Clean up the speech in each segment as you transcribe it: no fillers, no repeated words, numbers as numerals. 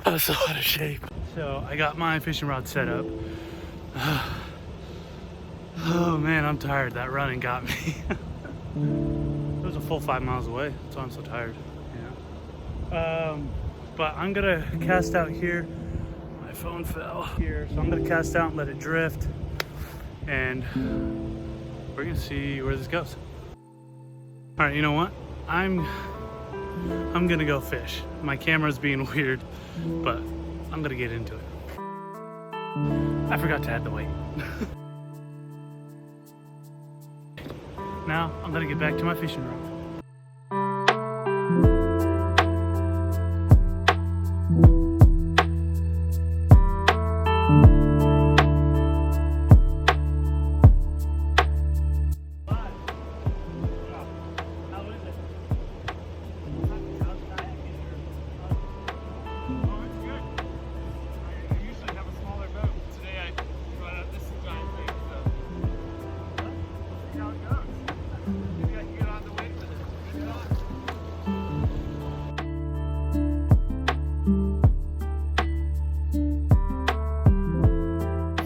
I'm so out of shape. So I got my fishing rod set up. Oh man, I'm tired. That running got me. It was a full 5 miles away. That's why I'm so tired. Yeah. But I'm gonna cast out here. My phone fell here, so I'm gonna cast out and let it drift, and we're gonna see where this goes. All right, you know what? I'm gonna go fish. My camera's being weird, but I'm gonna get into it. I forgot to add the weight. Now I'm gonna get back to my fishing rod.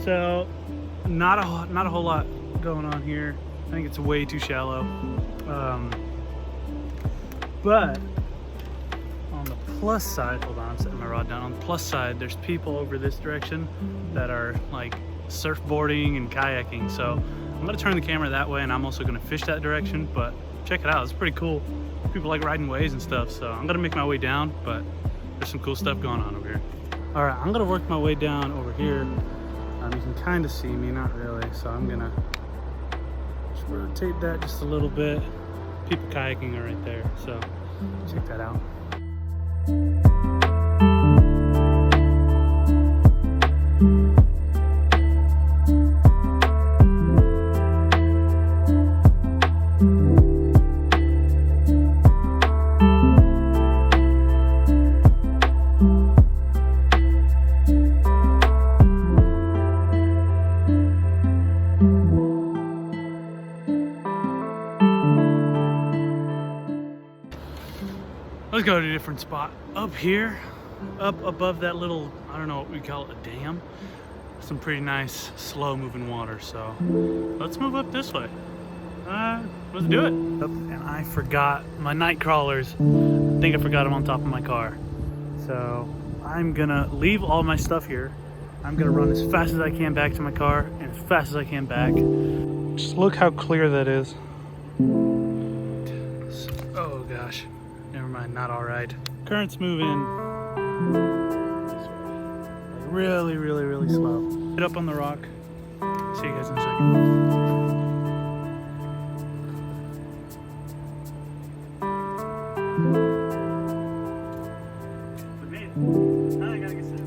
So not a whole lot going on here. I think it's way too shallow. But on the plus side, hold on, I'm setting my rod down. On the plus side, there's people over this direction that are like surfboarding and kayaking. So I'm gonna turn the camera that way, and I'm also gonna fish that direction. But check it out, it's pretty cool. People like riding waves and stuff. So I'm gonna make my way down, but there's some cool stuff going on over here. All right, I'm gonna work my way down over here. You can kind of see me, not really, so I'm gonna just rotate that just a little bit. People kayaking are right there, so check that out. Let's go to a different spot. Up here, up above that little, I don't know what we call it, a dam. Some pretty nice, slow moving water. So let's move up this way. Let's do it. And I forgot my night crawlers. I think I forgot them on top of my car. So I'm gonna leave all my stuff here. I'm gonna run as fast as I can back to my car and as fast as I can back. Just look how clear that is. Oh gosh. Never mind, not all right. Current's moving really, really, really slow. Get up on the rock. See you guys in a second. We made it. Now I gotta get set.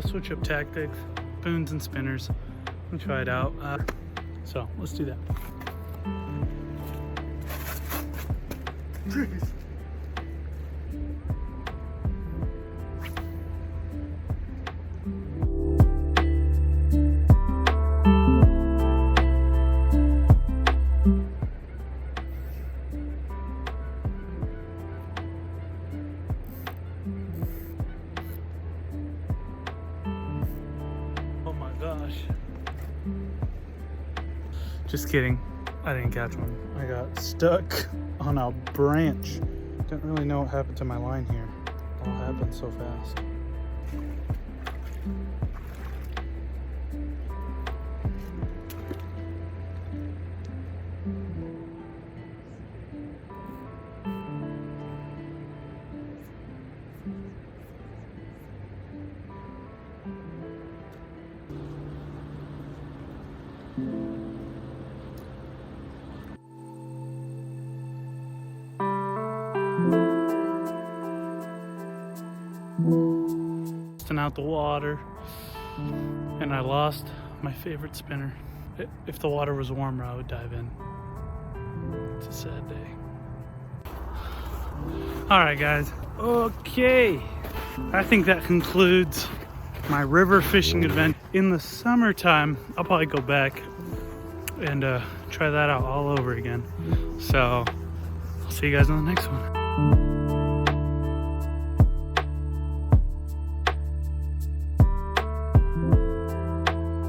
Switch up tactics, spoons and spinners, and try it out. So let's do that. Just kidding, I didn't catch one. I got stuck on a branch. Didn't really know what happened to my line here. It all happened so fast. Out the water, and I lost my favorite spinner. If the water was warmer, I would dive in. It's a sad day. All right, guys. Okay, I think that concludes my river fishing adventure. In the summertime, I'll probably go back and try that out all over again. So I'll see you guys on the next one.